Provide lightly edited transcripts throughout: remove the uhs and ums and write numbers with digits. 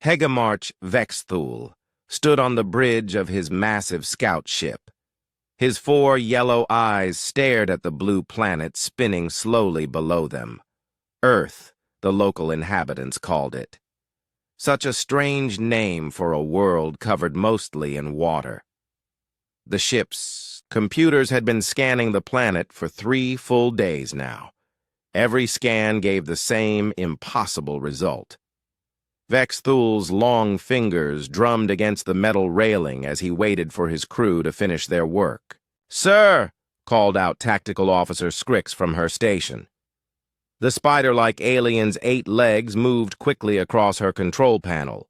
Hegemarch Vexthul stood on the bridge of his massive scout ship. His 4 yellow eyes stared at the blue planet spinning slowly below them. Earth, the local inhabitants called it. Such a strange name for a world covered mostly in water. The ship's computers had been scanning the planet for 3 full days now. Every scan gave the same impossible result. Vexthul's long fingers drummed against the metal railing as he waited for his crew to finish their work. "Sir!" called out Tactical Officer Scrix from her station. The spider-like alien's 8 legs moved quickly across her control panel.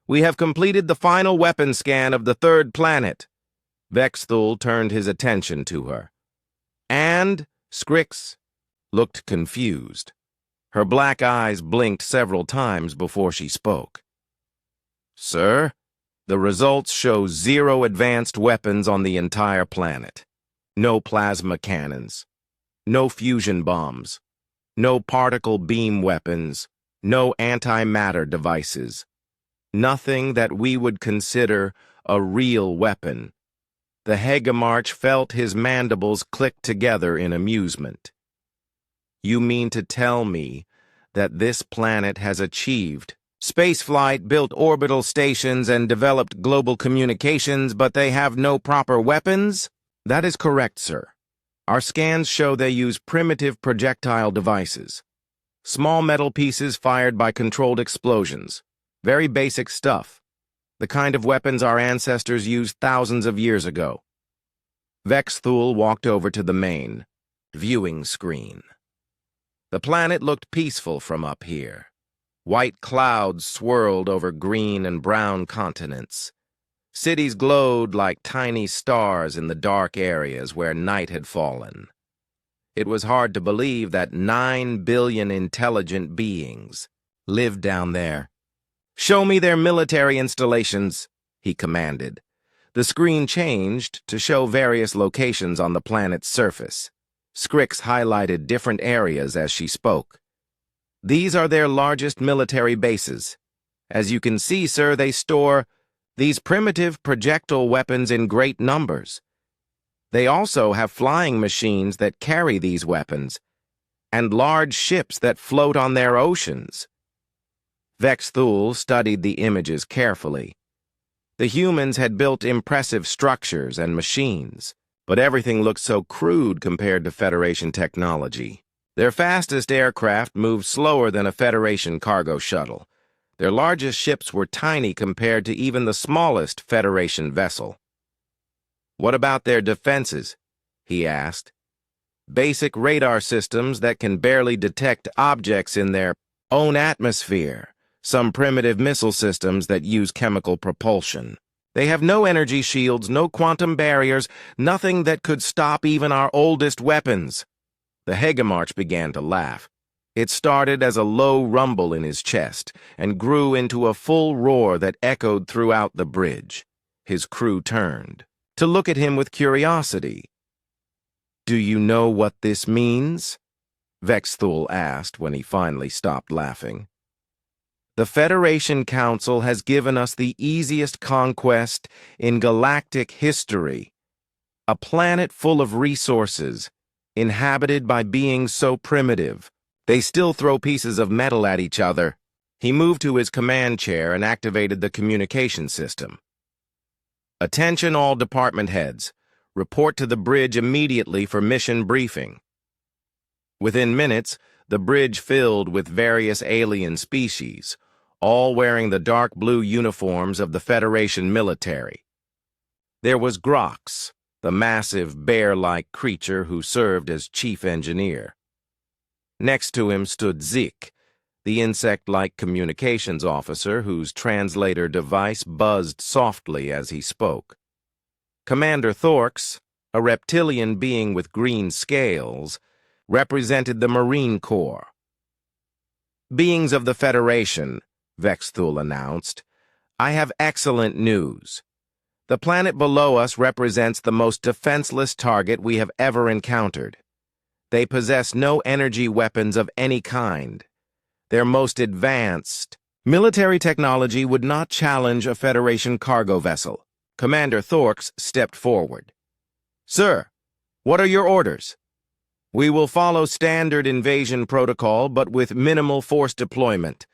"We have completed the final weapon scan of the 3rd planet." Vexthul turned his attention to her. "And?" Scrix looked confused. Her black eyes blinked several times before she spoke. "Sir, the results show 0 advanced weapons on the entire planet. No plasma cannons. No fusion bombs. No particle beam weapons. No antimatter devices. Nothing that we would consider a real weapon." The Hegemarch felt his mandibles click together in amusement. "You mean to tell me that this planet has achieved spaceflight, built orbital stations, and developed global communications, but they have no proper weapons?" "That is correct, sir. Our scans show they use primitive projectile devices. Small metal pieces fired by controlled explosions. Very basic stuff. The kind of weapons our ancestors used thousands of years ago." Vexthul walked over to the main viewing screen. The planet looked peaceful from up here. White clouds swirled over green and brown continents. Cities glowed like tiny stars in the dark areas where night had fallen. It was hard to believe that 9 billion intelligent beings lived down there. "Show me their military installations," he commanded. The screen changed to show various locations on the planet's surface. Scrix highlighted different areas as she spoke. "These are their largest military bases. As you can see, sir, they store these primitive projectile weapons in great numbers. They also have flying machines that carry these weapons, and large ships that float on their oceans." Vexthul studied the images carefully. The humans had built impressive structures and machines, but everything looked so crude compared to Federation technology. Their fastest aircraft moved slower than a Federation cargo shuttle. Their largest ships were tiny compared to even the smallest Federation vessel. "What about their defenses?" he asked. "Basic radar systems that can barely detect objects in their own atmosphere. Some primitive missile systems that use chemical propulsion. They have no energy shields, no quantum barriers, nothing that could stop even our oldest weapons." The Hegemarch began to laugh. It started as a low rumble in his chest and grew into a full roar that echoed throughout the bridge. His crew turned to look at him with curiosity. "Do you know what this means?" Vexthul asked when he finally stopped laughing. "The Federation Council has given us the easiest conquest in galactic history. A planet full of resources, inhabited by beings so primitive. They still throw pieces of metal at each other." He moved to his command chair and activated the communication system. "Attention all department heads. Report to the bridge immediately for mission briefing." Within minutes, the bridge filled with various alien species, all wearing the dark blue uniforms of the Federation military. There was Grox, the massive bear-like creature who served as chief engineer. Next to him stood Zik, the insect-like communications officer whose translator device buzzed softly as he spoke. Commander Thorx, a reptilian being with green scales, represented the Marine Corps. "Beings of the Federation," Vexthul announced, "I have excellent news. The planet below us represents the most defenseless target we have ever encountered. They possess no energy weapons of any kind. Their most advanced Military technology would not challenge a Federation cargo vessel. Commander Thorks stepped forward. "Sir, what are your orders?" "We will follow standard invasion protocol, but with minimal force deployment.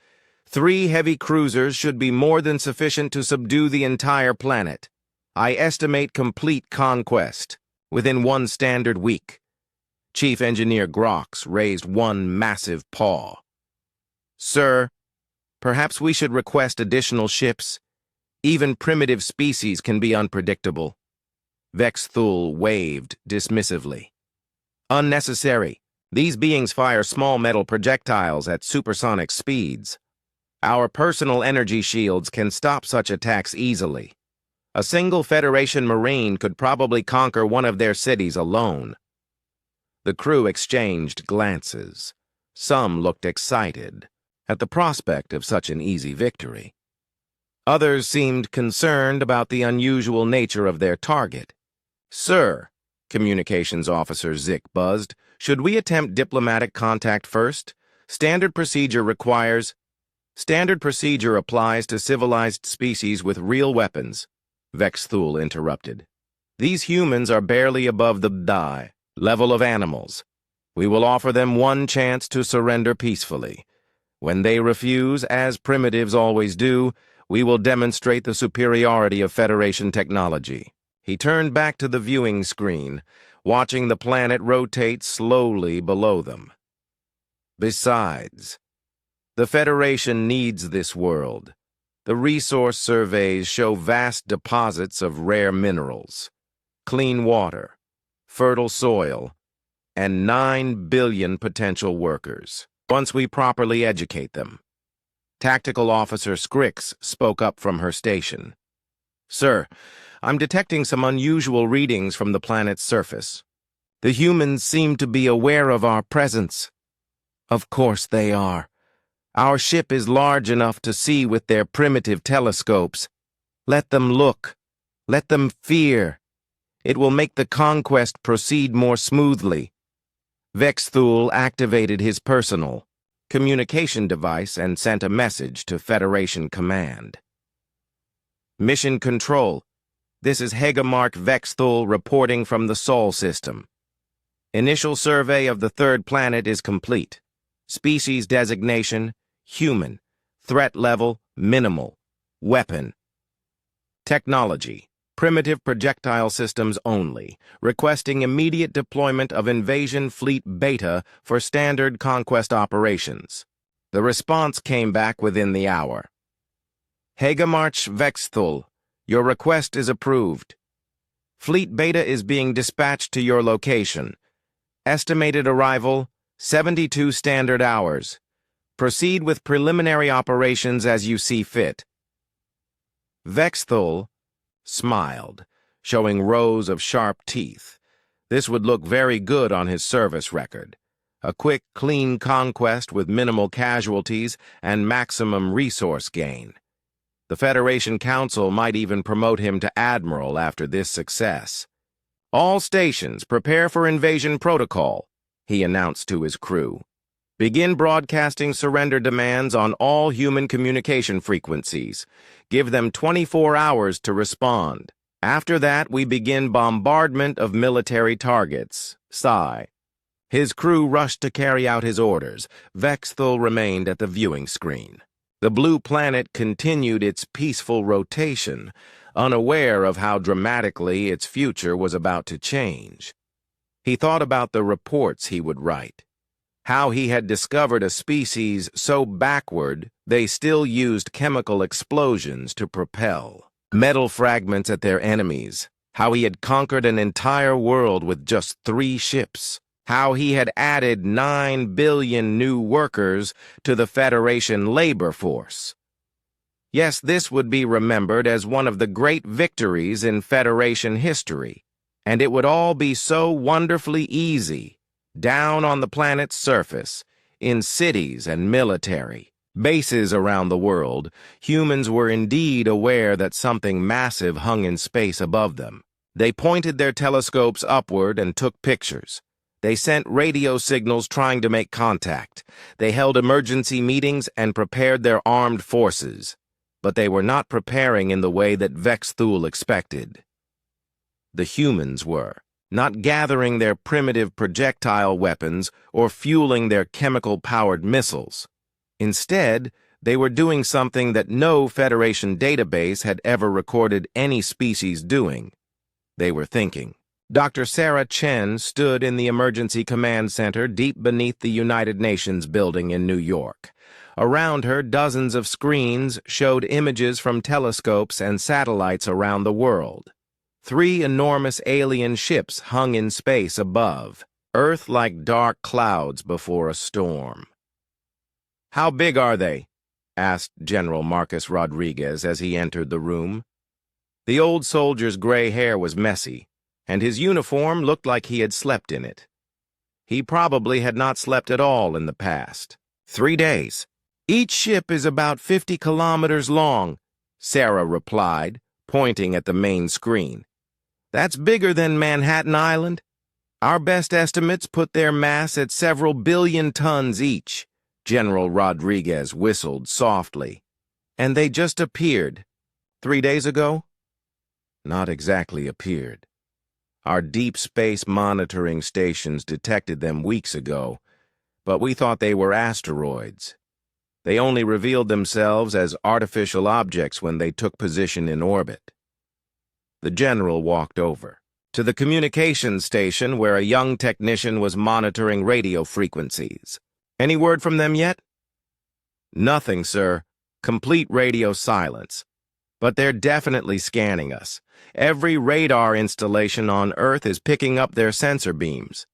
3 heavy cruisers should be more than sufficient to subdue the entire planet. I estimate complete conquest within 1 standard week." Chief Engineer Grox raised one massive paw. "Sir, perhaps we should request additional ships. Even primitive species can be unpredictable." Vex Thul waved dismissively. "Unnecessary. These beings fire small metal projectiles at supersonic speeds. Our personal energy shields can stop such attacks easily. A single Federation Marine could probably conquer one of their cities alone." The crew exchanged glances. Some looked excited at the prospect of such an easy victory. Others seemed concerned about the unusual nature of their target. "Sir," Communications Officer Zick buzzed, "should we attempt diplomatic contact first? Standard procedure applies to civilized species with real weapons," Vex Thul interrupted. "These humans are barely above the level of animals. We will offer them one chance to surrender peacefully. When they refuse, as primitives always do, we will demonstrate the superiority of Federation technology." He turned back to the viewing screen, watching the planet rotate slowly below them. "Besides, the Federation needs this world. The resource surveys show vast deposits of rare minerals, clean water, fertile soil, and 9 billion potential workers, once we properly educate them." Tactical Officer Scrix spoke up from her station. "Sir, I'm detecting some unusual readings from the planet's surface. The humans seem to be aware of our presence." "Of course they are. Our ship is large enough to see with their primitive telescopes. Let them look. Let them fear. It will make the conquest proceed more smoothly." Vex Thul activated his personal communication device and sent a message to Federation Command. "Mission Control, this is Hegemark Vex Thul reporting from the Sol system. Initial survey of the 3rd planet is complete. Species designation, human. Threat level, minimal. Weapon. Technology, primitive projectile systems only. Requesting immediate deployment of Invasion Fleet Beta for standard conquest operations." The response came back within the hour. "Hegemarch Vex Thul, your request is approved. Fleet Beta is being dispatched to your location. Estimated arrival, 72 standard hours. Proceed with preliminary operations as you see fit." Vex Thul smiled, showing rows of sharp teeth. This would look very good on his service record. A quick, clean conquest with minimal casualties and maximum resource gain. The Federation Council might even promote him to Admiral after this success. "All stations prepare for invasion protocol," he announced to his crew. "Begin broadcasting surrender demands on all human communication frequencies. Give them 24 hours to respond. After that, we begin bombardment of military targets." His crew rushed to carry out his orders. Vex Thul remained at the viewing screen. The blue planet continued its peaceful rotation, unaware of how dramatically its future was about to change. He thought about the reports he would write. How he had discovered a species so backward they still used chemical explosions to propel metal fragments at their enemies. How he had conquered an entire world with just 3 ships. How he had added 9 billion new workers to the Federation labor force. Yes, this would be remembered as one of the great victories in Federation history, and it would all be so wonderfully easy, down on the planet's surface, in cities and military bases around the world. Humans were indeed aware that something massive hung in space above them. They pointed their telescopes upward and took pictures. They sent radio signals trying to make contact. They held emergency meetings and prepared their armed forces. But they were not preparing in the way that Vex Thul expected. The humans were, not gathering their primitive projectile weapons or fueling their chemical-powered missiles. Instead, they were doing something that no Federation database had ever recorded any species doing. They were thinking. Dr. Sarah Chen stood in the Emergency Command Center deep beneath the United Nations building in New York. Around her, dozens of screens showed images from telescopes and satellites around the world. 3 enormous alien ships hung in space above, Earth like dark clouds before a storm. "How big are they?" asked General Marcus Rodriguez as he entered the room. The old soldier's gray hair was messy, and his uniform looked like he had slept in it. He probably had not slept at all in the past. 3 days. "Each ship is about 50 kilometers long," Sarah replied, pointing at the main screen. "That's bigger than Manhattan Island. Our best estimates put their mass at several billion tons each." General Rodriguez whistled softly. "And they just appeared. 3 days ago?" "Not exactly appeared. Our deep space monitoring stations detected them weeks ago, but we thought they were asteroids. They only revealed themselves as artificial objects when they took position in orbit." The general walked over to the communications station where a young technician was monitoring radio frequencies. "Any word from them yet?" "Nothing, sir. Complete radio silence. But they're definitely scanning us. Every radar installation on Earth is picking up their sensor beams."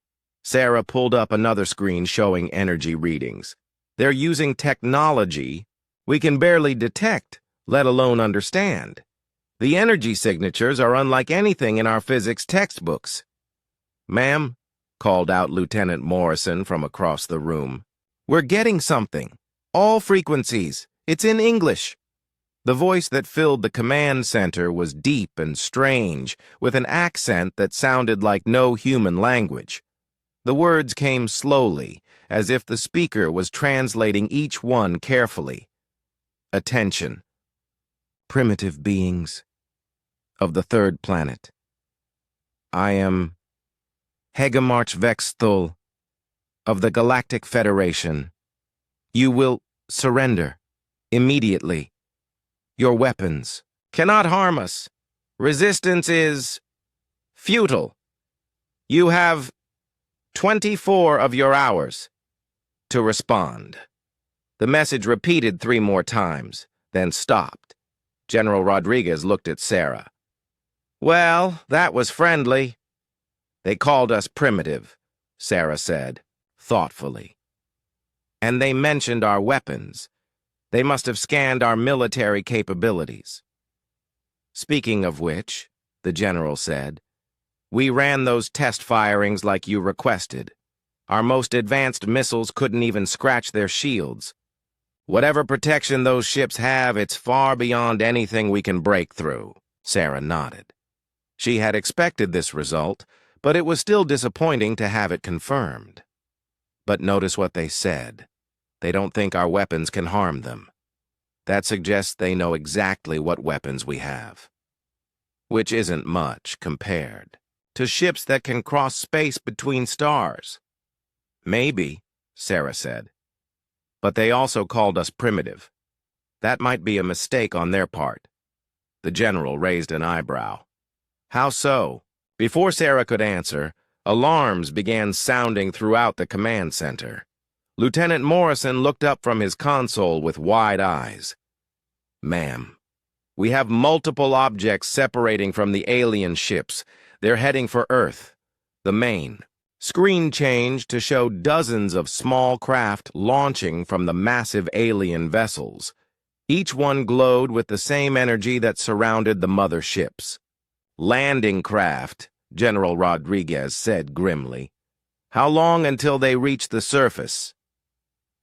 Sarah pulled up another screen showing energy readings. "They're using technology we can barely detect, let alone understand. The energy signatures are unlike anything in our physics textbooks." "Ma'am," called out Lieutenant Morrison from across the room, "we're getting something. All frequencies. It's in English." The voice that filled the command center was deep and strange, with an accent that sounded like no human language. The words came slowly, as if the speaker was translating each one carefully. "Attention. Primitive beings of the 3rd planet. I am Hegemarch Vex Thul of the Galactic Federation. You will surrender immediately. Your weapons cannot harm us. Resistance is futile. You have 24 of your hours to respond." The message repeated 3 more times, then stopped. General Rodriguez looked at Sarah. "Well, that was friendly." "They called us primitive," Sarah said, thoughtfully. "And they mentioned our weapons. They must have scanned our military capabilities." "Speaking of which," the general said, "we ran those test firings like you requested. Our most advanced missiles couldn't even scratch their shields. Whatever protection those ships have, it's far beyond anything we can break through." Sarah nodded. She had expected this result, but it was still disappointing to have it confirmed. But notice what they said. They don't think our weapons can harm them. That suggests they know exactly what weapons we have. Which isn't much compared to ships that can cross space between stars. "Maybe," Sarah said. "But they also called us primitive. That might be a mistake on their part." The general raised an eyebrow. "How so?" Before Sarah could answer, alarms began sounding throughout the command center. Lieutenant Morrison looked up from his console with wide eyes. "Ma'am, we have multiple objects separating from the alien ships. They're heading for Earth, the main." Screen changed to show dozens of small craft launching from the massive alien vessels. Each one glowed with the same energy that surrounded the mother ships. "Landing craft," General Rodriguez said grimly. "How long until they reach the surface?"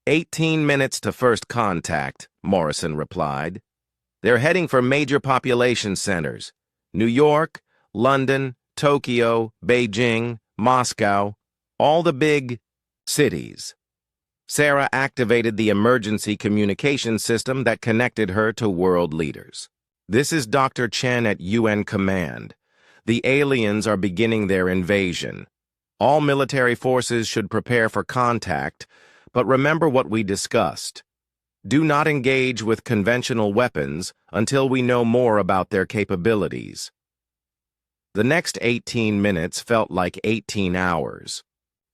18 minutes to first contact, Morrison replied. "They're heading for major population centers. New York, London, Tokyo, Beijing, Moscow, All the big cities. Sarah activated the emergency communication system that connected her to world leaders. This is Dr. Chen at UN Command. The aliens are beginning their invasion. All military forces should prepare for contact, but remember what we discussed. Do not engage with conventional weapons until we know more about their capabilities. The next 18 minutes felt like 18 hours.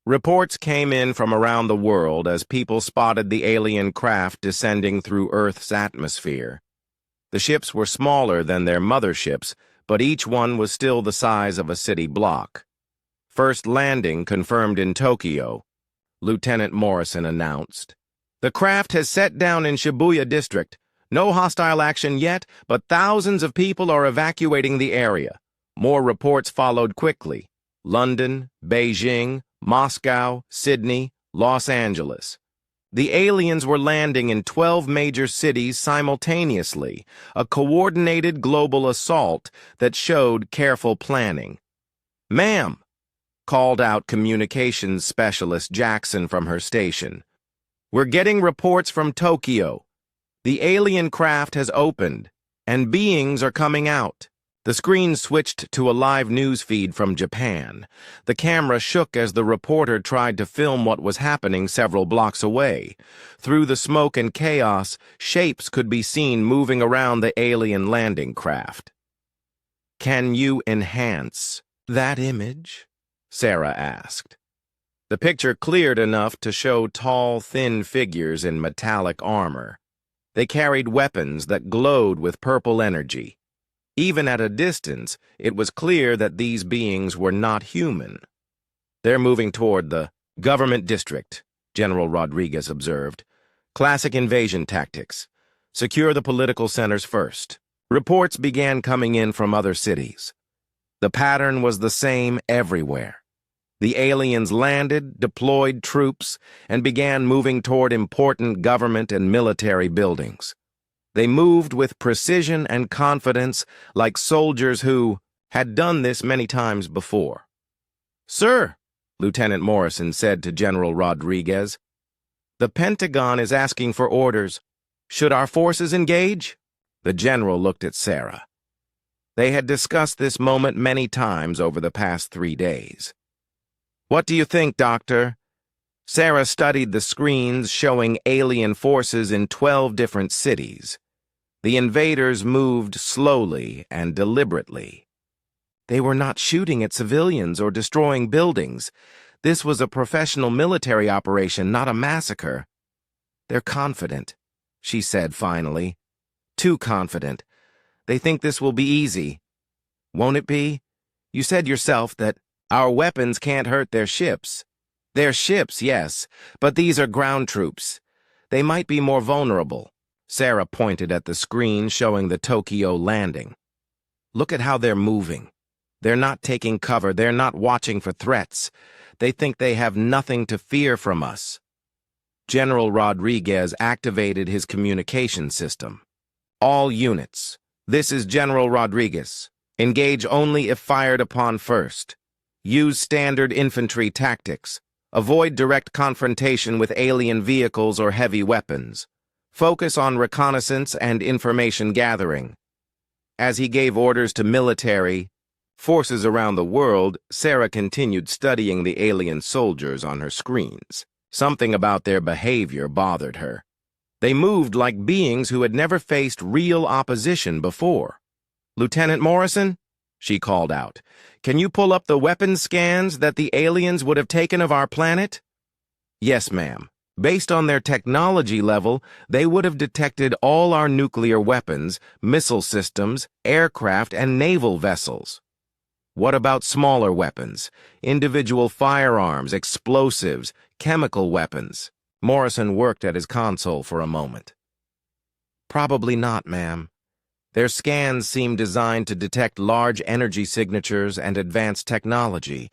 Reports came in from around the world as people spotted the alien craft descending through Earth's atmosphere. The ships were smaller than their motherships, but each one was still the size of a city block. First landing confirmed in Tokyo, Lieutenant Morrison announced. The craft has set down in Shibuya district. No hostile action yet, but thousands of people are evacuating the area. More reports followed quickly. London, Beijing, Moscow, Sydney, Los Angeles. The aliens were landing in 12 major cities simultaneously, a coordinated global assault that showed careful planning. "Ma'am," called out communications specialist Jackson from her station. "We're getting reports from Tokyo. The alien craft has opened, and beings are coming out." The screen switched to a live news feed from Japan. The camera shook as the reporter tried to film what was happening several blocks away. Through the smoke and chaos, shapes could be seen moving around the alien landing craft. "Can you enhance that image?" Sarah asked. The picture cleared enough to show tall, thin figures in metallic armor. They carried weapons that glowed with purple energy. Even at a distance, it was clear that these beings were not human. "They're moving toward the government district," General Rodriguez observed. "Classic invasion tactics. Secure the political centers first." Reports began coming in from other cities. The pattern was the same everywhere. The aliens landed, deployed troops, and began moving toward important government and military buildings. They moved with precision and confidence like soldiers who had done this many times before. "Sir," Lieutenant Morrison said to General Rodriguez, "the Pentagon is asking for orders. Should our forces engage?" The general looked at Sarah. They had discussed this moment many times over the past 3 days. "What do you think, Doctor?" Sarah studied the screens showing alien forces in 12 different cities. The invaders moved slowly and deliberately. They were not shooting at civilians or destroying buildings. This was a professional military operation, not a massacre. "They're confident," she said finally. "Too confident. They think this will be easy. Won't it be? You said yourself that our weapons can't hurt their ships." "Their ships, yes, but these are ground troops. They might be more vulnerable." Sarah pointed at the screen showing the Tokyo landing. "Look at how they're moving. They're not taking cover. They're not watching for threats. They think they have nothing to fear from us." General Rodriguez activated his communication system. "All units. This is General Rodriguez. Engage only if fired upon first. Use standard infantry tactics. Avoid direct confrontation with alien vehicles or heavy weapons. Focus on reconnaissance and information gathering." As he gave orders to military forces around the world, Sarah continued studying the alien soldiers on her screens. Something about their behavior bothered her. They moved like beings who had never faced real opposition before. "Lieutenant Morrison," she called out, "can you pull up the weapons scans that the aliens would have taken of our planet?" "Yes, ma'am. Based on their technology level, they would have detected all our nuclear weapons, missile systems, aircraft, and naval vessels." "What about smaller weapons? Individual firearms, explosives, chemical weapons?" Morrison worked at his console for a moment. "Probably not, ma'am. Their scans seem designed to detect large energy signatures and advanced technology.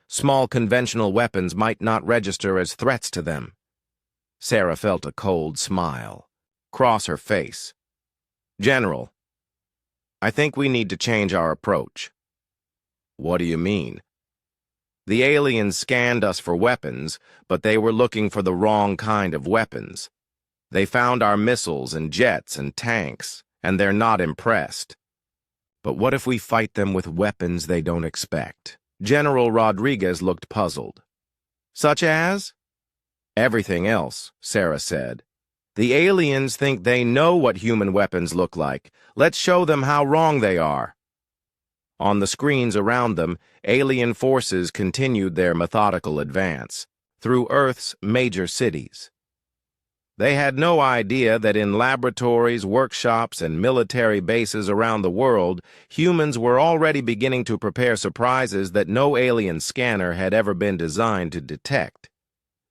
Small conventional weapons might not register as threats to them." Sarah felt a cold smile cross her face. "General, I think we need to change our approach." "What do you mean?" The aliens scanned us for weapons, but they were looking for the wrong kind of weapons. They found our missiles and jets and tanks, and they're not impressed. But what if we fight them with weapons they don't expect? General Rodriguez looked puzzled. Such as? Everything else, Sarah said. The aliens think they know what human weapons look like. Let's show them how wrong they are. On the screens around them, alien forces continued their methodical advance through Earth's major cities. They had no idea that in laboratories, workshops, and military bases around the world, humans were already beginning to prepare surprises that no alien scanner had ever been designed to detect.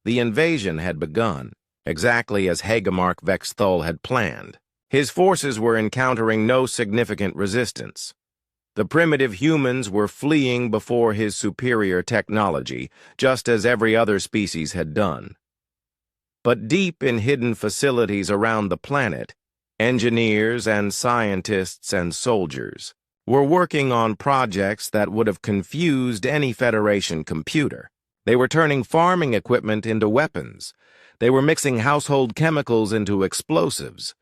The invasion had begun, exactly as Hagemark Vexthul had planned. His forces were encountering no significant resistance. The primitive humans were fleeing before his superior technology, just as every other species had done. But deep in hidden facilities around the planet, engineers and scientists and soldiers were working on projects that would have confused any Federation computer. They were turning farming equipment into weapons. They were mixing household chemicals into explosives.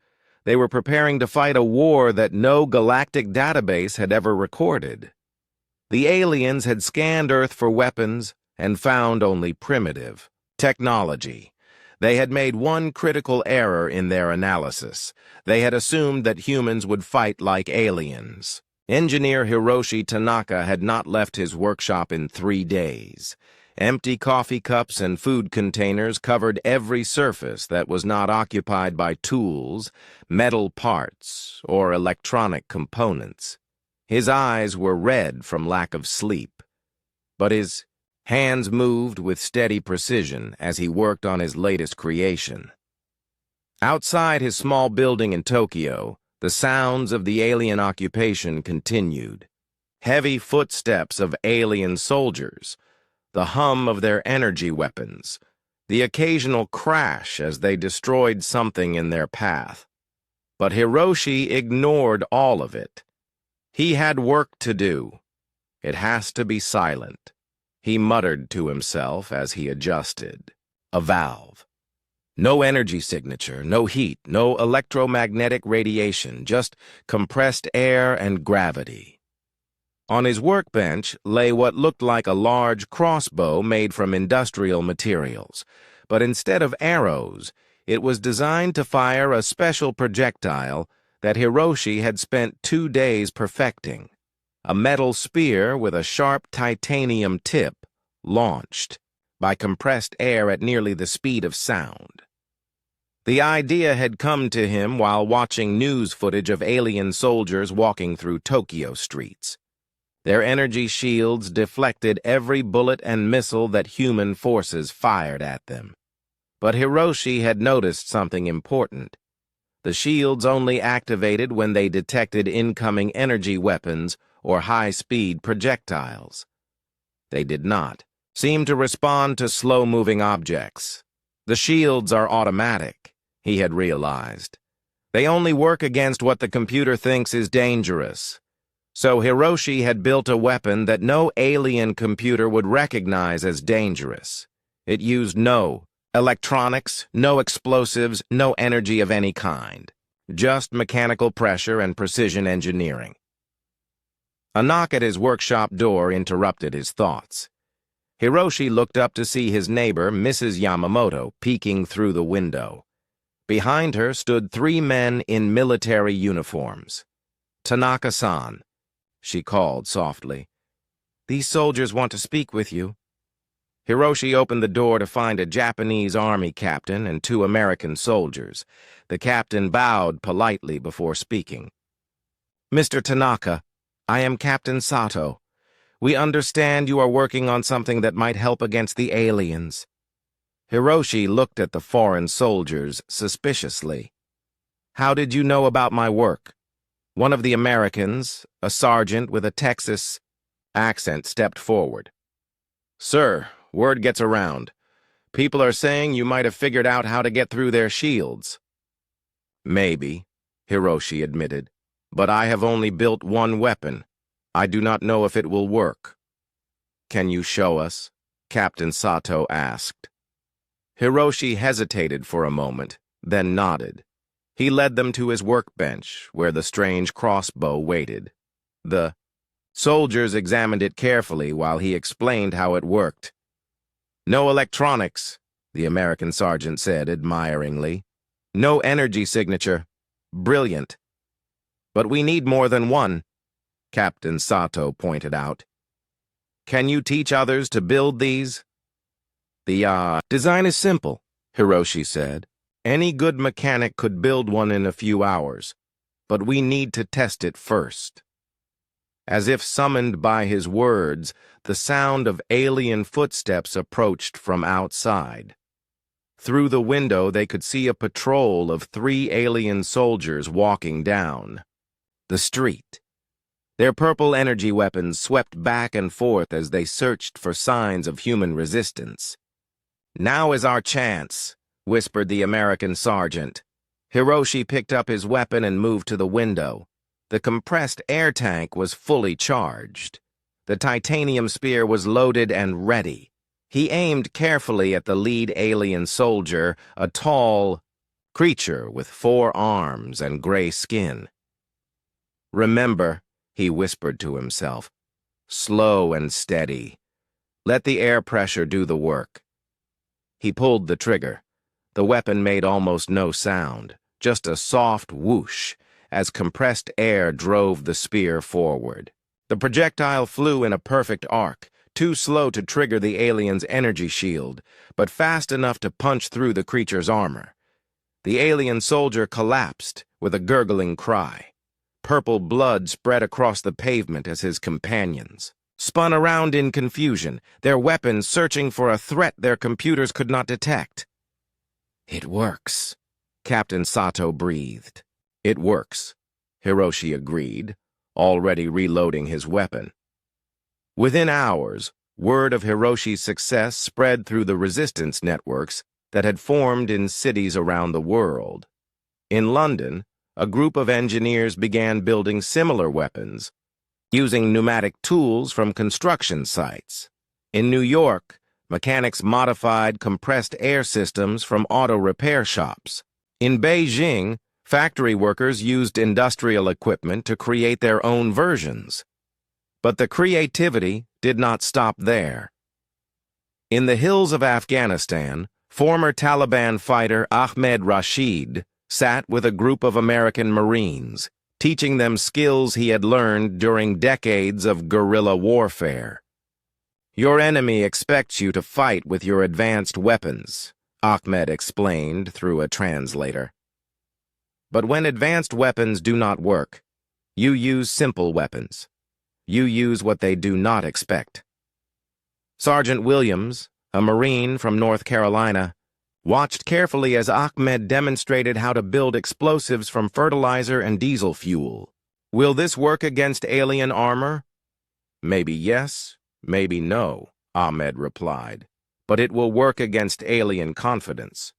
They were preparing to fight a war that no galactic database had ever recorded. The aliens had scanned Earth for weapons and found only primitive technology. They had made one critical error in their analysis. They had assumed that humans would fight like aliens. Engineer Hiroshi Tanaka had not left his workshop in 3 days. Empty coffee cups and food containers covered every surface that was not occupied by tools, metal parts, or electronic components. His eyes were red from lack of sleep, but his hands moved with steady precision as he worked on his latest creation. Outside his small building in Tokyo, the sounds of the alien occupation continued. Heavy footsteps of alien soldiers, the hum of their energy weapons, the occasional crash as they destroyed something in their path. But Hiroshi ignored all of it. He had work to do. It has to be silent, he muttered to himself as he adjusted. A valve. No energy signature, no heat, no electromagnetic radiation, just compressed air and gravity. On his workbench lay what looked like a large crossbow made from industrial materials, but instead of arrows, it was designed to fire a special projectile that Hiroshi had spent 2 days perfecting. A metal spear with a sharp titanium tip, launched by compressed air at nearly the speed of sound. The idea had come to him while watching news footage of alien soldiers walking through Tokyo streets. Their energy shields deflected every bullet and missile that human forces fired at them. But Hiroshi had noticed something important. The shields only activated when they detected incoming energy weapons or high-speed projectiles. They did not seem to respond to slow-moving objects. The shields are automatic, he had realized. They only work against what the computer thinks is dangerous. So Hiroshi had built a weapon that no alien computer would recognize as dangerous. It used no electronics, no explosives, no energy of any kind. Just mechanical pressure and precision engineering. A knock at his workshop door interrupted his thoughts. Hiroshi looked up to see his neighbor, Mrs. Yamamoto, peeking through the window. Behind her stood 3 men in military uniforms. "Tanaka-san," she called softly. "These soldiers want to speak with you." Hiroshi opened the door to find a Japanese army captain and 2 American soldiers. The captain bowed politely before speaking. "Mr. Tanaka, I am Captain Sato. We understand you are working on something that might help against the aliens." Hiroshi looked at the foreign soldiers suspiciously. "How did you know about my work?" One of the Americans, a sergeant with a Texas accent, stepped forward. "Sir, word gets around. People are saying you might have figured out how to get through their shields." "Maybe," Hiroshi admitted, "but I have only built one weapon. I do not know if it will work." Can you show us? Captain Sato asked. Hiroshi hesitated for a moment, then nodded. He led them to his workbench, where the strange crossbow waited. The soldiers examined it carefully while he explained how it worked. No electronics, the American sergeant said admiringly. No energy signature. Brilliant. But we need more than one, Captain Sato pointed out. Can you teach others to build these? The design is simple, Hiroshi said. Any good mechanic could build one in a few hours, but we need to test it first. As if summoned by his words, the sound of alien footsteps approached from outside. Through the window, they could see a patrol of 3 alien soldiers walking down the street. Their purple energy weapons swept back and forth as they searched for signs of human resistance. Now is our chance, whispered the American sergeant. Hiroshi picked up his weapon and moved to the window. The compressed air tank was fully charged. The titanium spear was loaded and ready. He aimed carefully at the lead alien soldier, a tall creature with 4 arms and gray skin. Remember, he whispered to himself, slow and steady. Let the air pressure do the work. He pulled the trigger. The weapon made almost no sound, just a soft whoosh as compressed air drove the spear forward. The projectile flew in a perfect arc, too slow to trigger the alien's energy shield, but fast enough to punch through the creature's armor. The alien soldier collapsed with a gurgling cry. Purple blood spread across the pavement as his companions spun around in confusion, their weapons searching for a threat their computers could not detect. It works, Captain Sato breathed. It works, Hiroshi agreed, already reloading his weapon. Within hours, word of Hiroshi's success spread through the resistance networks that had formed in cities around the world. In London, a group of engineers began building similar weapons, using pneumatic tools from construction sites. In New York, mechanics modified compressed air systems from auto repair shops. In Beijing, factory workers used industrial equipment to create their own versions. But the creativity did not stop there. In the hills of Afghanistan, former Taliban fighter Ahmed Rashid sat with a group of American Marines, teaching them skills he had learned during decades of guerrilla warfare. Your enemy expects you to fight with your advanced weapons, Ahmed explained through a translator. But when advanced weapons do not work, you use simple weapons. You use what they do not expect. Sergeant Williams, a Marine from North Carolina, watched carefully as Ahmed demonstrated how to build explosives from fertilizer and diesel fuel. Will this work against alien armor? Maybe yes, maybe no, Ahmed replied. But it will work against alien confidence.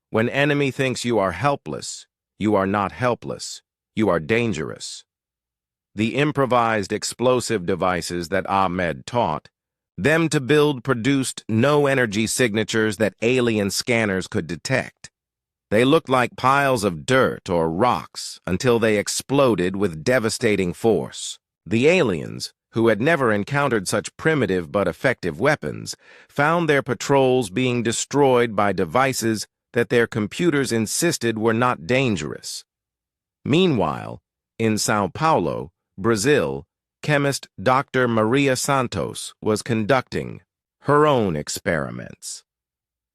When enemy thinks you are helpless, you are not helpless. You are dangerous. The improvised explosive devices that Ahmed taught them to build produced no energy signatures that alien scanners could detect. They looked like piles of dirt or rocks until they exploded with devastating force. The aliens, who had never encountered such primitive but effective weapons, found their patrols being destroyed by devices that their computers insisted were not dangerous. Meanwhile, in Sao Paulo, Brazil, chemist Dr. Maria Santos was conducting her own experiments.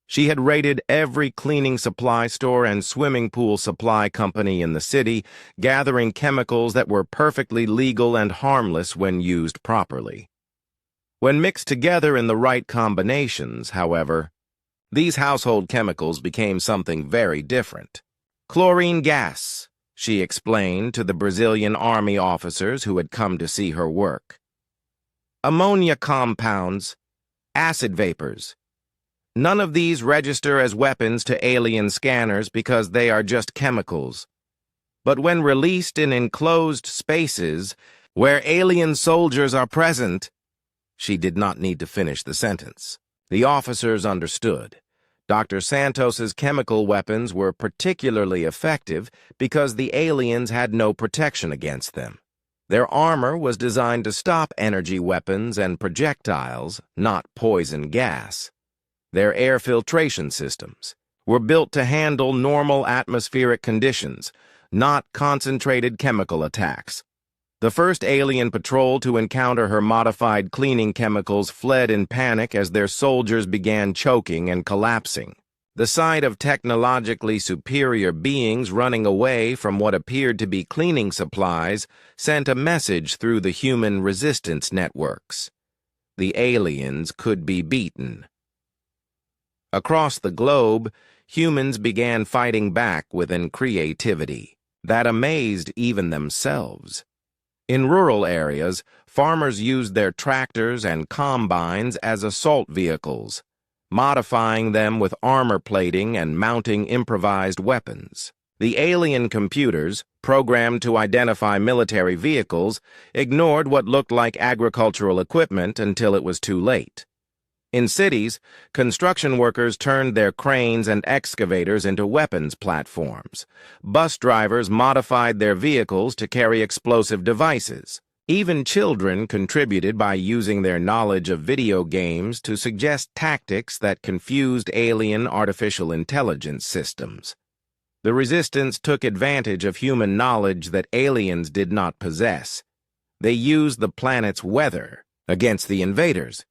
She had raided every cleaning supply store and swimming pool supply company in the city, gathering chemicals that were perfectly legal and harmless when used properly. When mixed together in the right combinations, however, these household chemicals became something very different. Chlorine gas, she explained to the Brazilian army officers who had come to see her work. Ammonia compounds, acid vapors. None of these register as weapons to alien scanners because they are just chemicals. But when released in enclosed spaces where alien soldiers are present, She did not need to finish the sentence. The officers understood. Dr. Santos's chemical weapons were particularly effective because the aliens had no protection against them. Their armor was designed to stop energy weapons and projectiles, not poison gas. Their air filtration systems were built to handle normal atmospheric conditions, not concentrated chemical attacks. The first alien patrol to encounter her modified cleaning chemicals fled in panic as their soldiers began choking and collapsing. The sight of technologically superior beings running away from what appeared to be cleaning supplies sent a message through the human resistance networks. The aliens could be beaten. Across the globe, humans began fighting back with a creativity that amazed even themselves. In rural areas, farmers used their tractors and combines as assault vehicles, modifying them with armor plating and mounting improvised weapons. The alien computers, programmed to identify military vehicles, ignored what looked like agricultural equipment until it was too late. In cities, construction workers turned their cranes and excavators into weapons platforms. Bus drivers modified their vehicles to carry explosive devices. Even children contributed by using their knowledge of video games to suggest tactics that confused alien artificial intelligence systems. The resistance took advantage of human knowledge that aliens did not possess. They used the planet's weather against the invaders,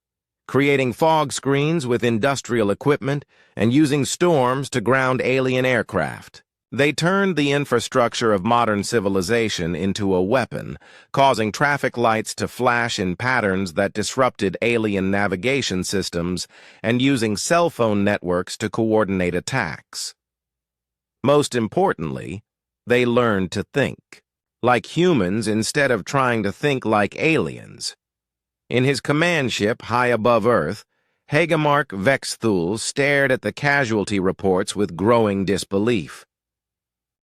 creating fog screens with industrial equipment and using storms to ground alien aircraft. They turned the infrastructure of modern civilization into a weapon, causing traffic lights to flash in patterns that disrupted alien navigation systems and using cell phone networks to coordinate attacks. Most importantly, they learned to think like humans instead of trying to think like aliens. In his command ship high above Earth, Hagemark Vexthul stared at the casualty reports with growing disbelief.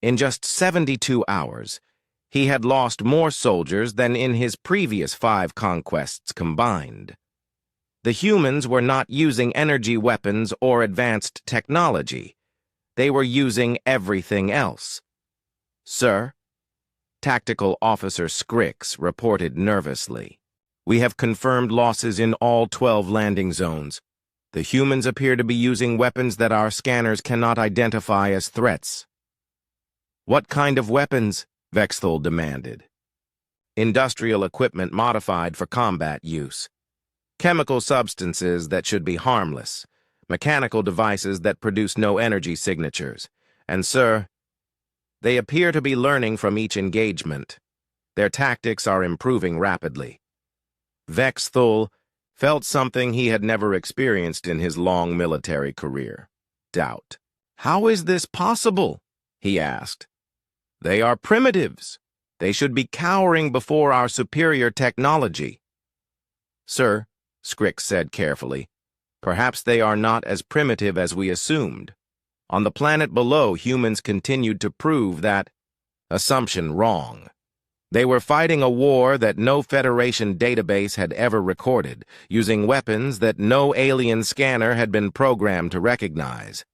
In just 72 hours, he had lost more soldiers than in his previous 5 conquests combined. The humans were not using energy weapons or advanced technology. They were using everything else. "Sir," Tactical Officer Scrix reported nervously, "we have confirmed losses in all 12 landing zones. The humans appear to be using weapons that our scanners cannot identify as threats." "What kind of weapons?" Vexthul demanded. "Industrial equipment modified for combat use. Chemical substances that should be harmless. Mechanical devices that produce no energy signatures. And, sir, they appear to be learning from each engagement. Their tactics are improving rapidly." Vexthul felt something he had never experienced in his long military career: doubt. "How is this possible?" he asked. "They are primitives. They should be cowering before our superior technology." "Sir," Scrix said carefully, "perhaps they are not as primitive as we assumed. On the planet below, humans continued to prove that assumption wrong. They were fighting a war that no Federation database had ever recorded, using weapons that no alien scanner had been programmed to recognize.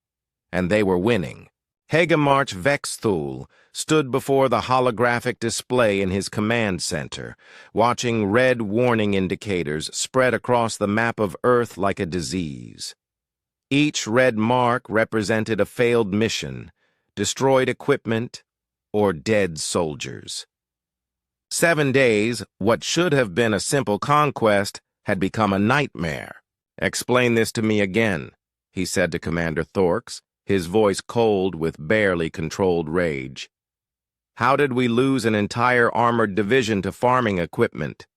And they were winning." Hagemarch Vexthul stood before the holographic display in his command center, watching red warning indicators spread across the map of Earth like a disease. Each red mark represented a failed mission, destroyed equipment, or dead soldiers. 7 days, what should have been a simple conquest, had become a nightmare. "Explain this to me again," he said to Commander Thorx, his voice cold with barely controlled rage. "How did we lose an entire armored division to farming equipment?"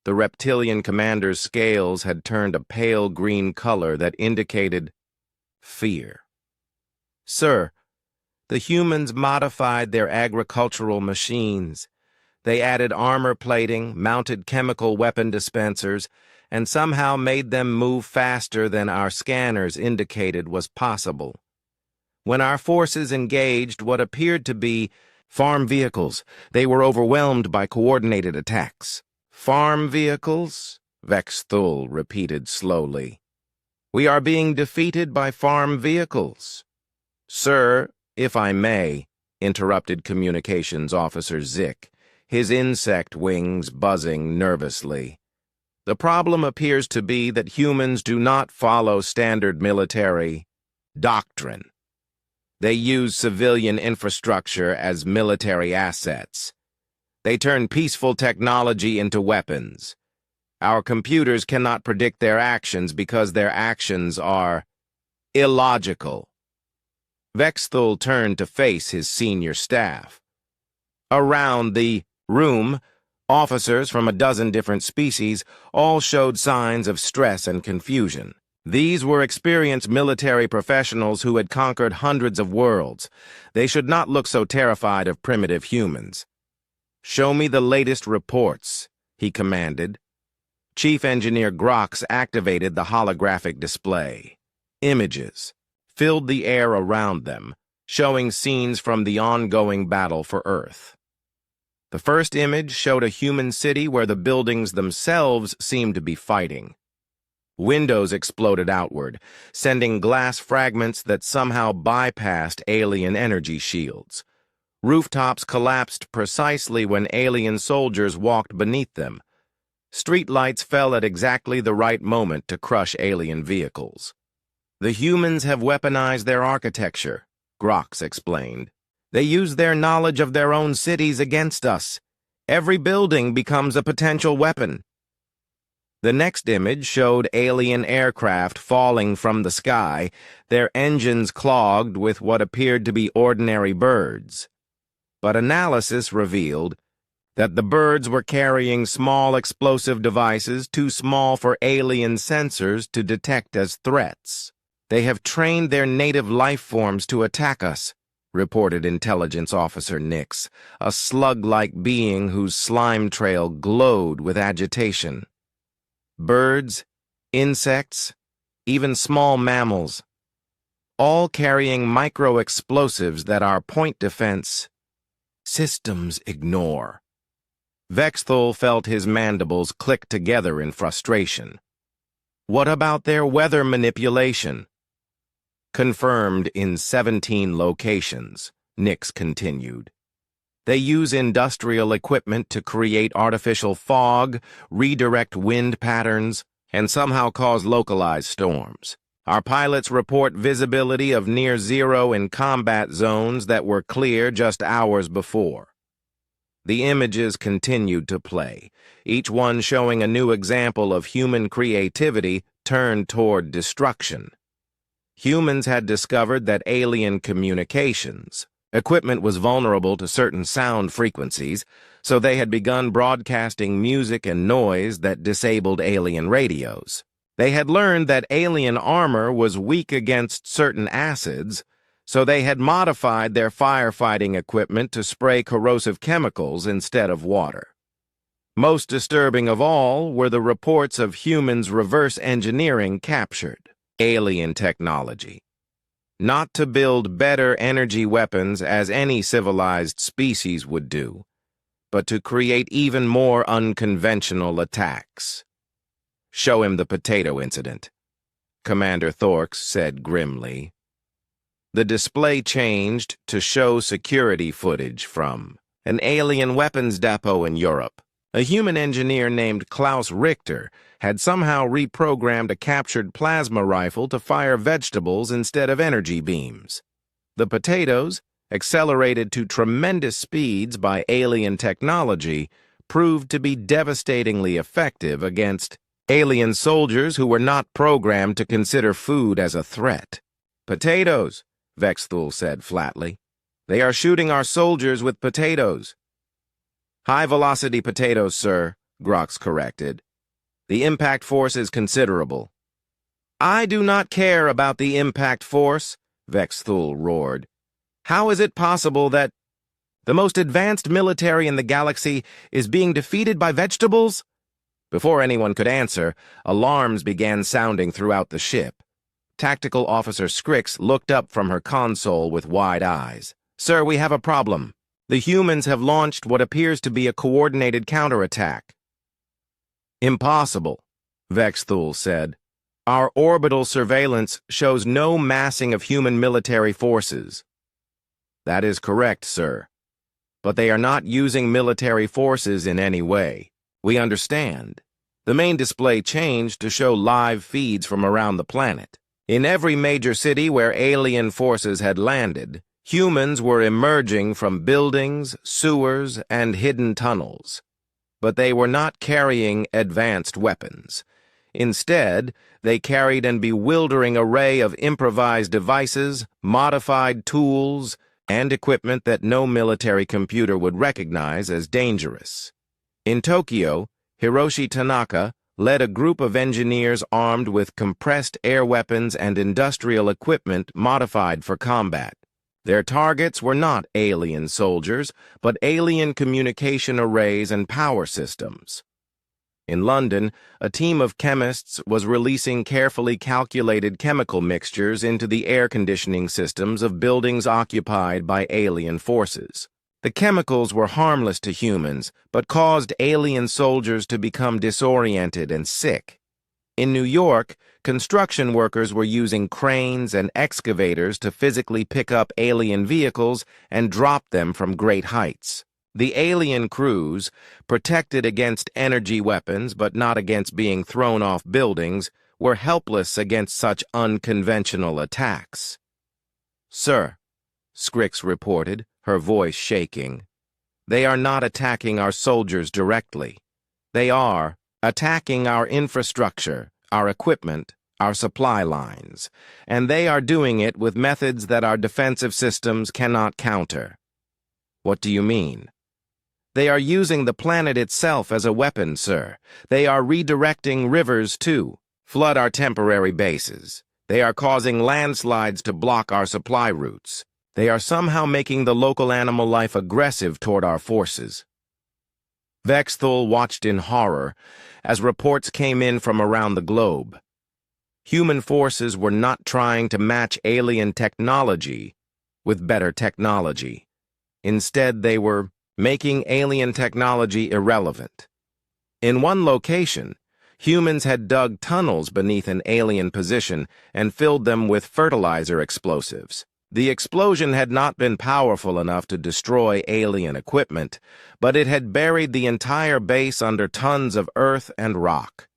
The reptilian commander's scales had turned a pale green color that indicated fear. "Sir, the humans modified their agricultural machines. They added armor plating, mounted chemical weapon dispensers, and somehow made them move faster than our scanners indicated was possible. When our forces engaged what appeared to be farm vehicles, they were overwhelmed by coordinated attacks." "Farm vehicles?" Vexthul repeated slowly. We are being defeated by farm vehicles. Sir, if I may, interrupted Communications Officer Zick, his insect wings buzzing nervously. The problem appears to be that humans do not follow standard military doctrine. They use civilian infrastructure as military assets. They turn peaceful technology into weapons. Our computers cannot predict their actions because their actions are illogical. Vexthul turned to face his senior staff. Around the room, officers from a dozen different species all showed signs of stress and confusion. These were experienced military professionals who had conquered hundreds of worlds. They should not look so terrified of primitive humans. "Show me the latest reports," he commanded. Chief Engineer Grox activated the holographic display. Images filled the air around them, showing scenes from the ongoing battle for Earth. The first image showed a human city where the buildings themselves seemed to be fighting. Windows exploded outward, sending glass fragments that somehow bypassed alien energy shields. Rooftops collapsed precisely when alien soldiers walked beneath them. Streetlights fell at exactly the right moment to crush alien vehicles. The humans have weaponized their architecture, Grox explained. They use their knowledge of their own cities against us. Every building becomes a potential weapon. The next image showed alien aircraft falling from the sky, their engines clogged with what appeared to be ordinary birds. But analysis revealed that the birds were carrying small explosive devices too small for alien sensors to detect as threats. They have trained their native life forms to attack us, reported Intelligence Officer Nix, a slug-like being whose slime trail glowed with agitation. Birds, insects, even small mammals, all carrying micro-explosives that our point defense systems ignore. Vexthul felt his mandibles click together in frustration. What about their weather manipulation? Confirmed in 17 locations, Nix continued. They use industrial equipment to create artificial fog, redirect wind patterns, and somehow cause localized storms. Our pilots report visibility of near zero in combat zones that were clear just hours before. The images continued to play, each one showing a new example of human creativity turned toward destruction. Humans had discovered that alien communications equipment was vulnerable to certain sound frequencies, so they had begun broadcasting music and noise that disabled alien radios. They had learned that alien armor was weak against certain acids, so they had modified their firefighting equipment to spray corrosive chemicals instead of water. Most disturbing of all were the reports of humans reverse engineering captured alien technology. Not to build better energy weapons as any civilized species would do, but to create even more unconventional attacks. "Show him the potato incident," Commander Thorks said grimly. The display changed to show security footage from an alien weapons depot in Europe. A human engineer named Klaus Richter had somehow reprogrammed a captured plasma rifle to fire vegetables instead of energy beams. The potatoes, accelerated to tremendous speeds by alien technology, proved to be devastatingly effective against alien soldiers who were not programmed to consider food as a threat. "Potatoes," Vexthul said flatly. "They are shooting our soldiers with potatoes." "High-velocity potatoes, sir," Grox corrected. "The impact force is considerable." "I do not care about the impact force," Vexthul roared. "How is it possible that the most advanced military in the galaxy is being defeated by vegetables?" Before anyone could answer, alarms began sounding throughout the ship. Tactical Officer Scrix looked up from her console with wide eyes. "Sir, we have a problem. The humans have launched what appears to be a coordinated counterattack." "Impossible," Vexthul said. Our orbital surveillance shows no massing of human military forces. That is correct, sir. But they are not using military forces in any way. We understand. The main display changed to show live feeds from around the planet. In every major city where alien forces had landed, humans were emerging from buildings, sewers, and hidden tunnels. But they were not carrying advanced weapons. Instead, they carried an bewildering array of improvised devices, modified tools, and equipment that no military computer would recognize as dangerous. In Tokyo, Hiroshi Tanaka led a group of engineers armed with compressed air weapons and industrial equipment modified for combat. Their targets were not alien soldiers, but alien communication arrays and power systems. In London, a team of chemists was releasing carefully calculated chemical mixtures into the air conditioning systems of buildings occupied by alien forces. The chemicals were harmless to humans, but caused alien soldiers to become disoriented and sick. In New York, construction workers were using cranes and excavators to physically pick up alien vehicles and drop them from great heights. The alien crews, protected against energy weapons but not against being thrown off buildings, were helpless against such unconventional attacks. Sir, Scrix reported, her voice shaking, they are not attacking our soldiers directly. They are attacking our infrastructure, our equipment, our supply lines, and they are doing it with methods that our defensive systems cannot counter. What do you mean? They are using the planet itself as a weapon, sir. They are redirecting rivers, too. Flood our temporary bases. They are causing landslides to block our supply routes. They are somehow making the local animal life aggressive toward our forces. Vexthul watched in horror as reports came in from around the globe. Human forces were not trying to match alien technology with better technology. Instead, they were making alien technology irrelevant. In one location, humans had dug tunnels beneath an alien position and filled them with fertilizer explosives. The explosion had not been powerful enough to destroy alien equipment, but it had buried the entire base under tons of earth and rock.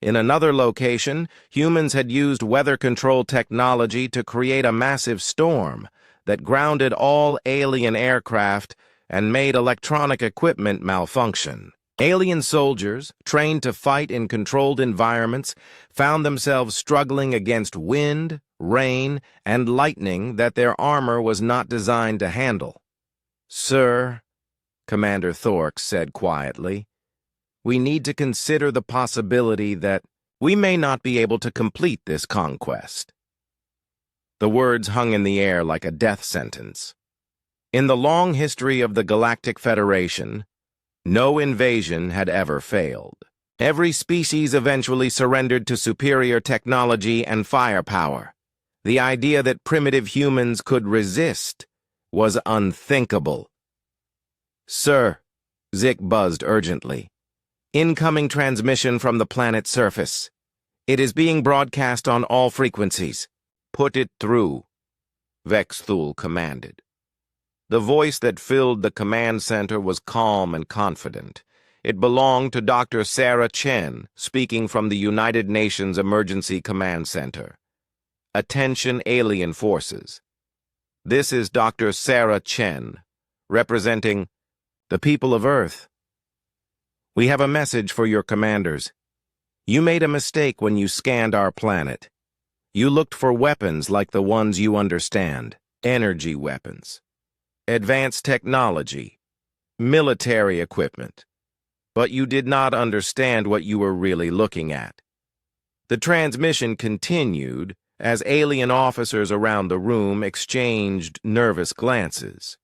In another location, humans had used weather-control technology to create a massive storm that grounded all alien aircraft and made electronic equipment malfunction. Alien soldiers, trained to fight in controlled environments, found themselves struggling against wind, rain, and lightning that their armor was not designed to handle. Sir, Commander Thorx said quietly, we need to consider the possibility that we may not be able to complete this conquest. The words hung in the air like a death sentence. In the long history of the Galactic Federation, no invasion had ever failed. Every species eventually surrendered to superior technology and firepower. The idea that primitive humans could resist was unthinkable. Sir, Zik buzzed urgently. Incoming transmission from the planet's surface. It is being broadcast on all frequencies. Put it through, Vexthul commanded. The voice that filled the command center was calm and confident. It belonged to Dr. Sarah Chen, speaking from the United Nations Emergency Command Center. Attention alien forces. This is Dr. Sarah Chen, representing the people of Earth. We have a message for your commanders. You made a mistake when you scanned our planet. You looked for weapons like the ones you understand, energy weapons, advanced technology, military equipment, but you did not understand what you were really looking at. The transmission continued as alien officers around the room exchanged nervous glances.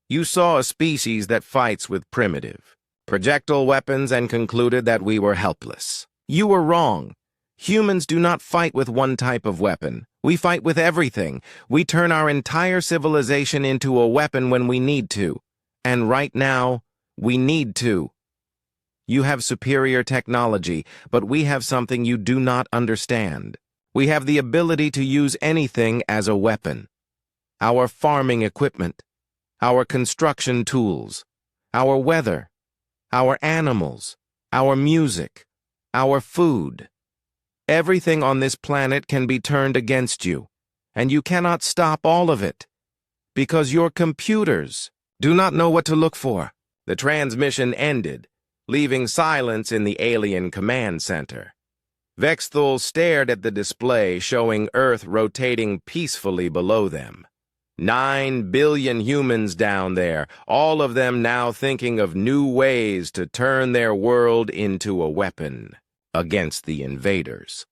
You saw a species that fights with primitive, projectile weapons and concluded that we were helpless. You were wrong. Humans do not fight with one type of weapon. We fight with everything. We turn our entire civilization into a weapon when we need to. And right now, we need to. You have superior technology, but we have something you do not understand. We have the ability to use anything as a weapon. Our farming equipment, our construction tools, our weather, our animals, our music, our food. Everything on this planet can be turned against you, and you cannot stop all of it, because your computers do not know what to look for. The transmission ended, leaving silence in the alien command center. Vexthul stared at the display showing Earth rotating peacefully below them. 9 billion humans down there, all of them now thinking of new ways to turn their world into a weapon against the invaders.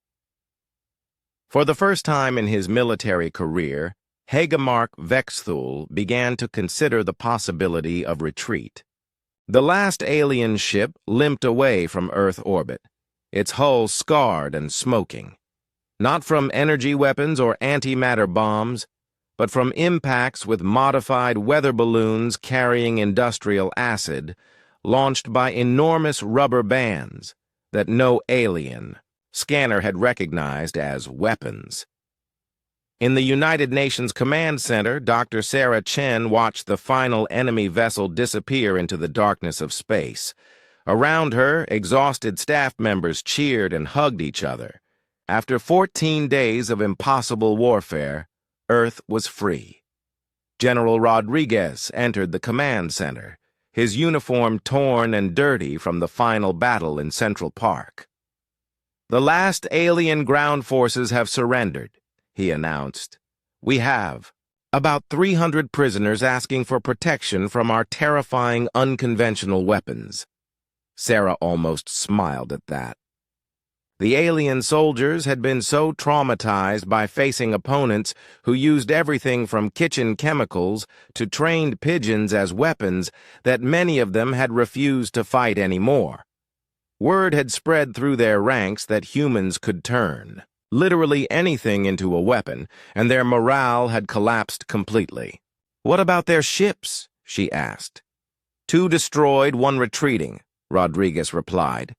For the first time in his military career, Hagemark Vexthul began to consider the possibility of retreat. The last alien ship limped away from Earth orbit, its hull scarred and smoking. Not from energy weapons or antimatter bombs, but from impacts with modified weather balloons carrying industrial acid, launched by enormous rubber bands that no alien scanner had recognized as weapons. In the United Nations Command Center, Dr. Sarah Chen watched the final enemy vessel disappear into the darkness of space. Around her, exhausted staff members cheered and hugged each other. After 14 days of impossible warfare, Earth was free. General Rodriguez entered the command center, his uniform torn and dirty from the final battle in Central Park. "The last alien ground forces have surrendered," he announced. "We have about 300 prisoners asking for protection from our terrifying unconventional weapons." Sarah almost smiled at that. The alien soldiers had been so traumatized by facing opponents who used everything from kitchen chemicals to trained pigeons as weapons that many of them had refused to fight anymore. Word had spread through their ranks that humans could turn literally anything into a weapon, and their morale had collapsed completely. "What about their ships?" she asked. "2 destroyed, 1 retreating," Rodriguez replied.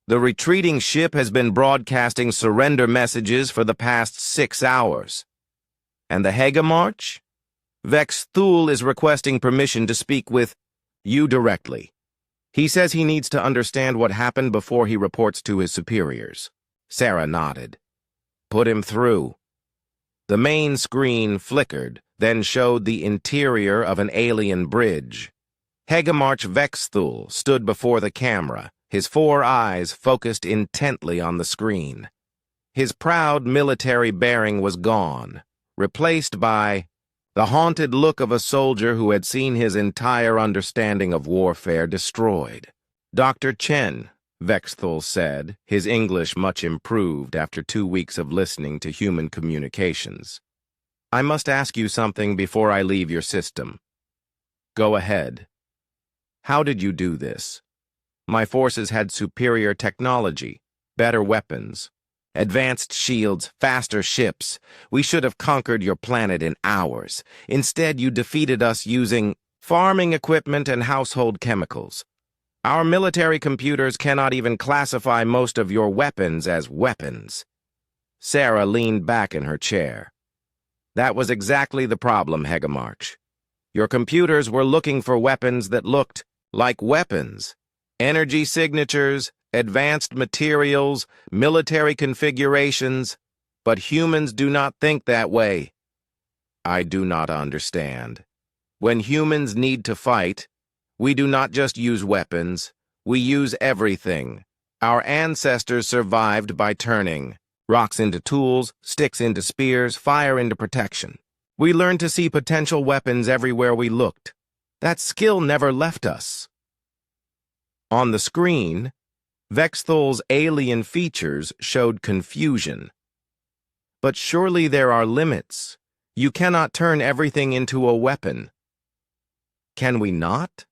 "The retreating ship has been broadcasting surrender messages for the past 6 hours. And the Hagemarch? Vexthul is requesting permission to speak with you directly. He says he needs to understand what happened before he reports to his superiors." Sarah nodded. "Put him through." The main screen flickered, then showed the interior of an alien bridge. Hagemarch Vexthul stood before the camera, his 4 eyes focused intently on the screen. His proud military bearing was gone, replaced by the haunted look of a soldier who had seen his entire understanding of warfare destroyed. "Dr. Chen," Vexthul said, his English much improved after 2 weeks of listening to human communications. "I must ask you something before I leave your system." "Go ahead." "How did you do this? My forces had superior technology, better weapons, advanced shields, faster ships. We should have conquered your planet in hours. Instead, you defeated us using farming equipment and household chemicals. Our military computers cannot even classify most of your weapons as weapons." Sarah leaned back in her chair. "That was exactly the problem, Hagemarch. Your computers were looking for weapons that looked like weapons. Energy signatures, advanced materials, military configurations, but humans do not think that way." "I do not understand. When humans need to fight, we do not just use weapons, we use everything. Our ancestors survived by turning rocks into tools, sticks into spears, fire into protection. We learned to see potential weapons everywhere we looked. That skill never left us." On the screen, Vexthul's alien features showed confusion. "But surely there are limits. You cannot turn everything into a weapon." "Can we not?"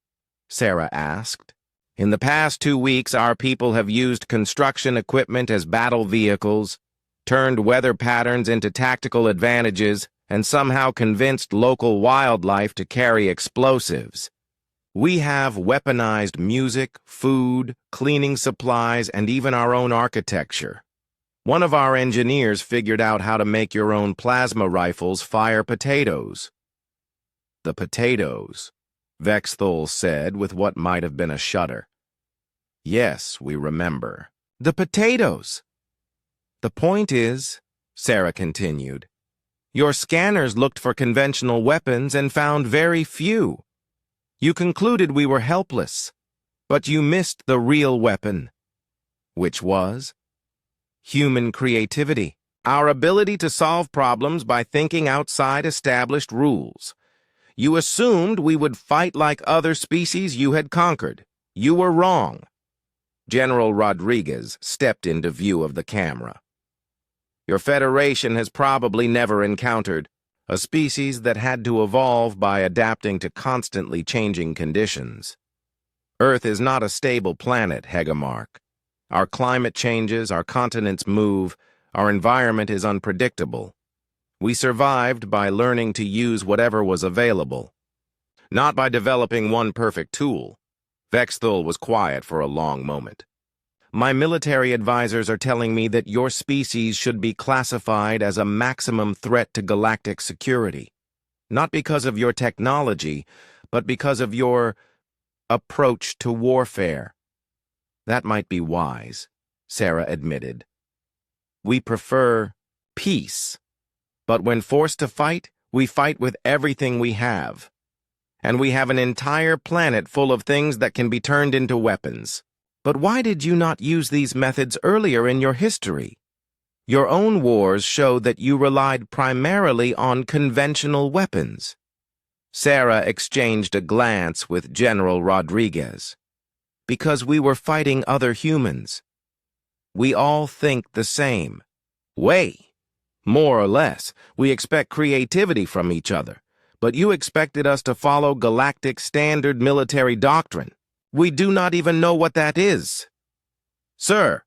Sarah asked. "In the past 2 weeks, our people have used construction equipment as battle vehicles, turned weather patterns into tactical advantages, and somehow convinced local wildlife to carry explosives. We have weaponized music, food, cleaning supplies, and even our own architecture. One of our engineers figured out how to make your own plasma rifles fire potatoes. The potatoes, Vexthul said with what might have been a shudder. Yes, we remember. The potatoes! The point is, Sarah continued, your scanners looked for conventional weapons and found very few. You concluded we were helpless, but you missed the real weapon. Which was? Human creativity, our ability to solve problems by thinking outside established rules. You assumed we would fight like other species you had conquered. You were wrong. General Rodriguez stepped into view of the camera. Your Federation has probably never encountered a species that had to evolve by adapting to constantly changing conditions. Earth is not a stable planet, Hegemark. Our climate changes, our continents move, our environment is unpredictable. We survived by learning to use whatever was available, not by developing one perfect tool. Vexthul was quiet for a long moment. My military advisors are telling me that your species should be classified as a maximum threat to galactic security, not because of your technology, but because of your approach to warfare. That might be wise, Sarah admitted. We prefer peace, but when forced to fight, we fight with everything we have. And we have an entire planet full of things that can be turned into weapons. But why did you not use these methods earlier in your history? Your own wars show that you relied primarily on conventional weapons. Sarah exchanged a glance with General Rodriguez. Because we were fighting other humans. We all think the same. More or less, we expect creativity from each other, but you expected us to follow galactic standard military doctrine. We do not even know what that is. Sir,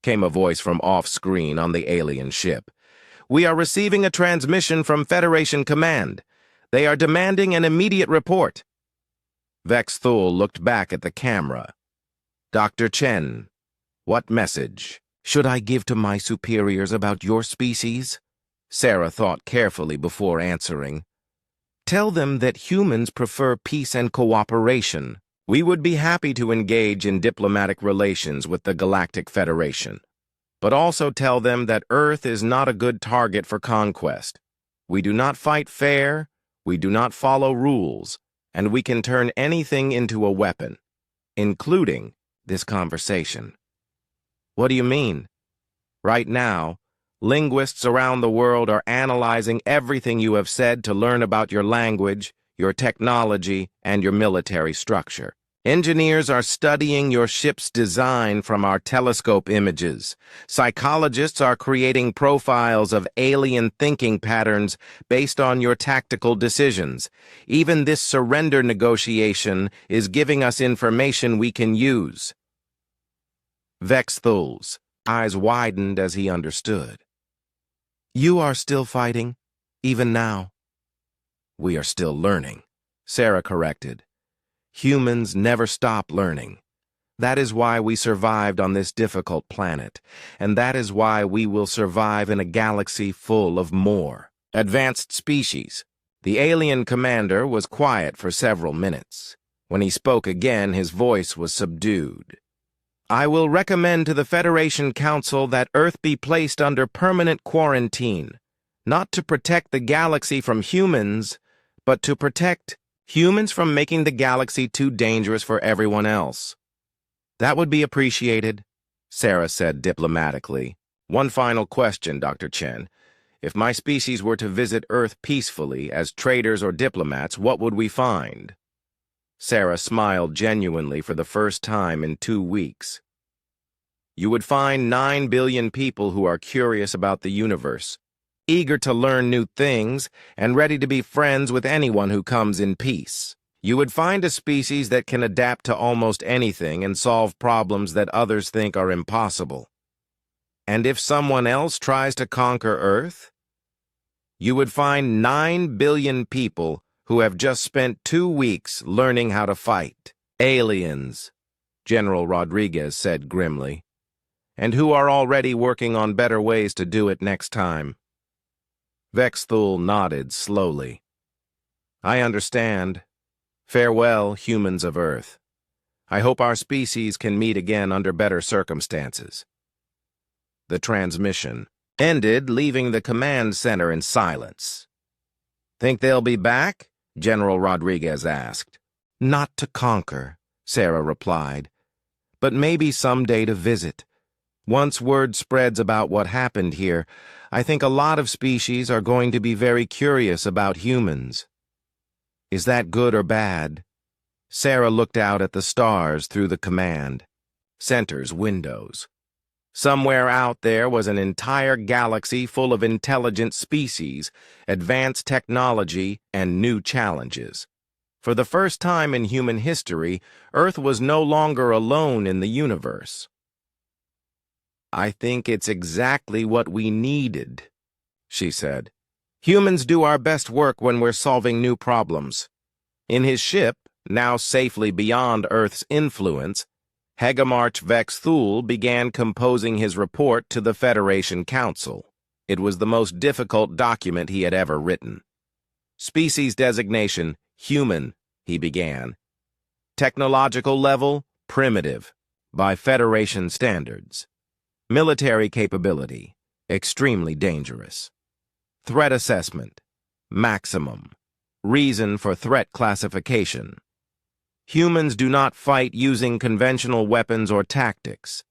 came a voice from off-screen on the alien ship. We are receiving a transmission from Federation Command. They are demanding an immediate report. Vexthul looked back at the camera. Dr. Chen, what message should I give to my superiors about your species? Sarah thought carefully before answering. Tell them that humans prefer peace and cooperation. We would be happy to engage in diplomatic relations with the Galactic Federation. But also tell them that Earth is not a good target for conquest. We do not fight fair, we do not follow rules, and we can turn anything into a weapon, including this conversation. What do you mean? Right now, linguists around the world are analyzing everything you have said to learn about your language, your technology, and your military structure. Engineers are studying your ship's design from our telescope images. Psychologists are creating profiles of alien thinking patterns based on your tactical decisions. Even this surrender negotiation is giving us information we can use. Vexthul's eyes widened as he understood. You are still fighting, even now. We are still learning, Sarah corrected. Humans never stop learning. That is why we survived on this difficult planet, and that is why we will survive in a galaxy full of more advanced species. The alien commander was quiet for several minutes. When he spoke again, his voice was subdued. I will recommend to the Federation Council that Earth be placed under permanent quarantine, not to protect the galaxy from humans, but to protect humans from making the galaxy too dangerous for everyone else. That would be appreciated, Sarah said diplomatically. One final question, Dr. Chen. If my species were to visit Earth peacefully as traders or diplomats, what would we find? Sarah smiled genuinely for the first time in 2 weeks. You would find 9 billion people who are curious about the universe, eager to learn new things, and ready to be friends with anyone who comes in peace. You would find a species that can adapt to almost anything and solve problems that others think are impossible. And if someone else tries to conquer Earth, you would find 9 billion people who have just spent 2 weeks learning how to fight. Aliens, General Rodriguez said grimly, and who are already working on better ways to do it next time. Vexthul nodded slowly. I understand. Farewell, humans of Earth. I hope our species can meet again under better circumstances. The transmission ended, leaving the command center in silence. Think they'll be back? General Rodriguez asked. Not to conquer, Sarah replied, but maybe someday to visit. Once word spreads about what happened here, I think a lot of species are going to be very curious about humans. Is that good or bad? Sarah looked out at the stars through the command center's windows. Somewhere out there was an entire galaxy full of intelligent species, advanced technology, and new challenges. For the first time in human history, Earth was no longer alone in the universe. I think it's exactly what we needed, she said. Humans do our best work when we're solving new problems. In his ship, now safely beyond Earth's influence, Hegemarch Vexthul began composing his report to the Federation Council. It was the most difficult document he had ever written. Species designation, human, he began. Technological level, primitive, by Federation standards. Military capability, extremely dangerous. Threat assessment, maximum. Reason for threat classification. Humans do not fight using conventional weapons or tactics.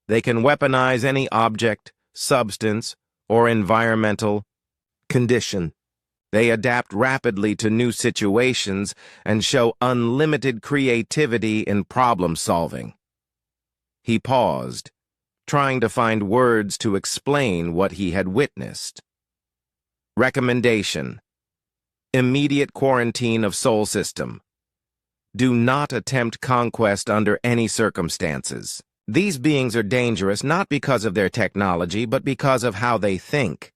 They can weaponize any object, substance, or environmental condition. They adapt rapidly to new situations and show unlimited creativity in problem solving. He paused, trying to find words to explain what he had witnessed. Recommendation: immediate quarantine of Sol System. Do not attempt conquest under any circumstances. These beings are dangerous not because of their technology, but because of how they think.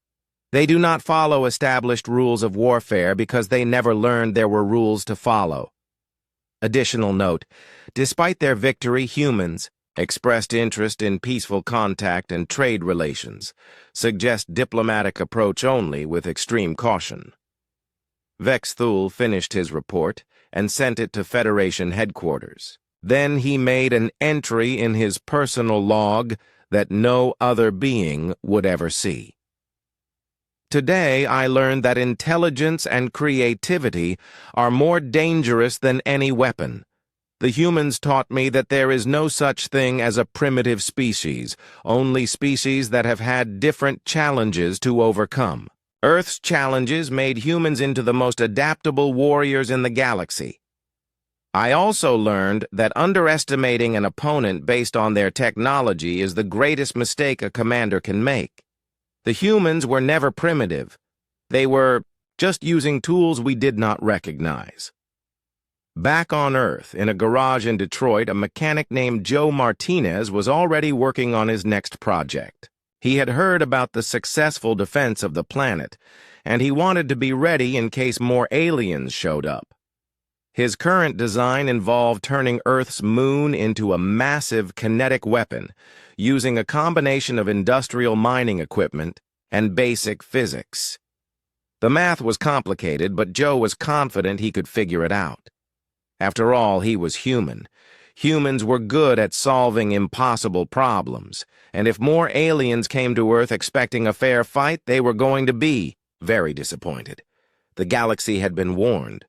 They do not follow established rules of warfare because they never learned there were rules to follow. Additional note: despite their victory, humans expressed interest in peaceful contact and trade relations. Suggest diplomatic approach only with extreme caution. Vexthul finished his report and sent it to Federation headquarters. Then he made an entry in his personal log that no other being would ever see. Today I learned that intelligence and creativity are more dangerous than any weapon. The humans taught me that there is no such thing as a primitive species, only species that have had different challenges to overcome. Earth's challenges made humans into the most adaptable warriors in the galaxy. I also learned that underestimating an opponent based on their technology is the greatest mistake a commander can make. The humans were never primitive. They were just using tools we did not recognize. Back on Earth, in a garage in Detroit, a mechanic named Joe Martinez was already working on his next project. He had heard about the successful defense of the planet, and he wanted to be ready in case more aliens showed up. His current design involved turning Earth's moon into a massive kinetic weapon, using a combination of industrial mining equipment and basic physics. The math was complicated, but Joe was confident he could figure it out. After all, he was human. Humans were good at solving impossible problems, and if more aliens came to Earth expecting a fair fight, they were going to be very disappointed. The galaxy had been warned.